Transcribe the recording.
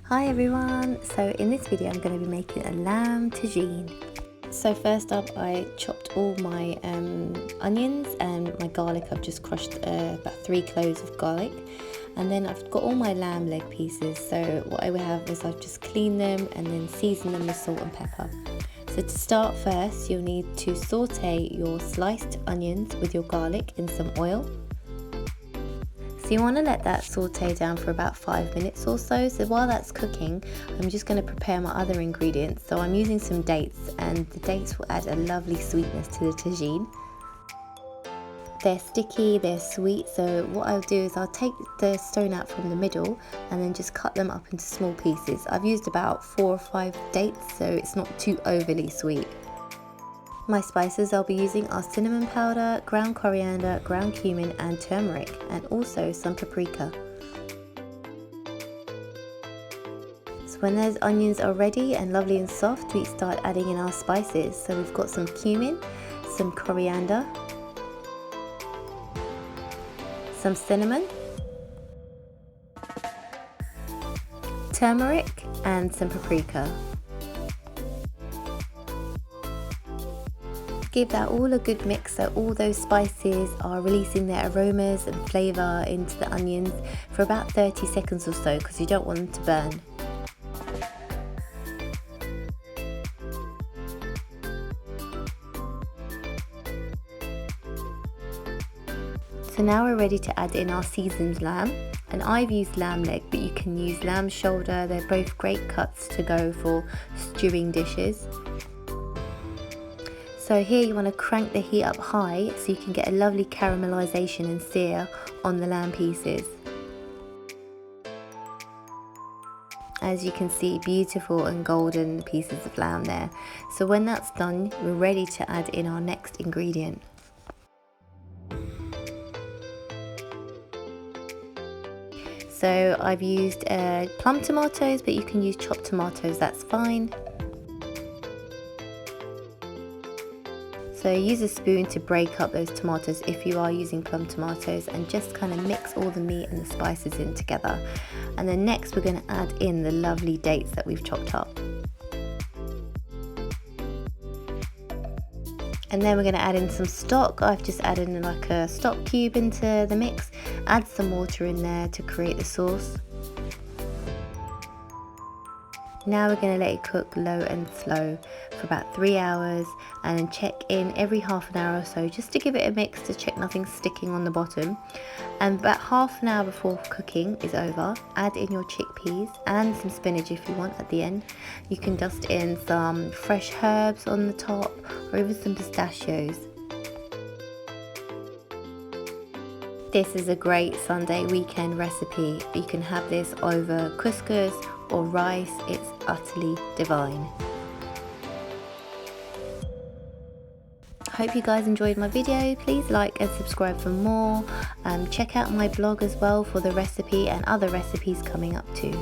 Hi everyone, so in this video I'm going to be making a lamb tagine. So first up I chopped all my onions and my garlic. I've just crushed about 3 cloves of garlic, and then I've got all my lamb leg pieces. So what I will have is I've just cleaned them and then seasoned them with salt and pepper. So to start first you'll need to saute your sliced onions with your garlic in some oil. So you want to let that saute down for about 5 minutes or so. So while that's cooking, I'm just going to prepare my other ingredients. So I'm using some dates, and the dates will add a lovely sweetness to the tagine. They're sticky, they're sweet, so what I'll do is I'll take the stone out from the middle and then just cut them up into small pieces. I've used about 4 or 5 dates, so it's not too overly sweet. My spices I'll be using are cinnamon powder, ground coriander, ground cumin and turmeric, and also some paprika. So when those onions are ready and lovely and soft, we start adding in our spices. So we've got some cumin, some coriander, some cinnamon, turmeric and some paprika. Give that all a good mix so all those spices are releasing their aromas and flavour into the onions for about 30 seconds or so, because you don't want them to burn. So now we're ready to add in our seasoned lamb, and I've used lamb leg, but you can use lamb shoulder. They're both great cuts to go for stewing dishes. So here you want to crank the heat up high so you can get a lovely caramelization and sear on the lamb pieces. As you can see, beautiful and golden pieces of lamb there. So when that's done, we're ready to add in our next ingredient. So I've used plum tomatoes, but you can use chopped tomatoes, that's fine. So use a spoon to break up those tomatoes if you are using plum tomatoes, and just kind of mix all the meat and the spices in together. And then next we're going to add in the lovely dates that we've chopped up. And then we're going to add in some stock. I've just added in like a stock cube into the mix. Add some water in there to create the sauce. Now we're going to let it cook low and slow for about 3 hours, and then check in every half an hour or so just to give it a mix to check nothing's sticking on the bottom. And about half an hour before cooking is over, add in your chickpeas and some spinach if you want at the end. You can dust in some fresh herbs on the top or even some pistachios. This is a great Sunday weekend recipe. You can have this over couscous or rice. It's utterly divine. Hope you guys enjoyed my video. Please like and subscribe for more. Check out my blog as well for the recipe and other recipes coming up too.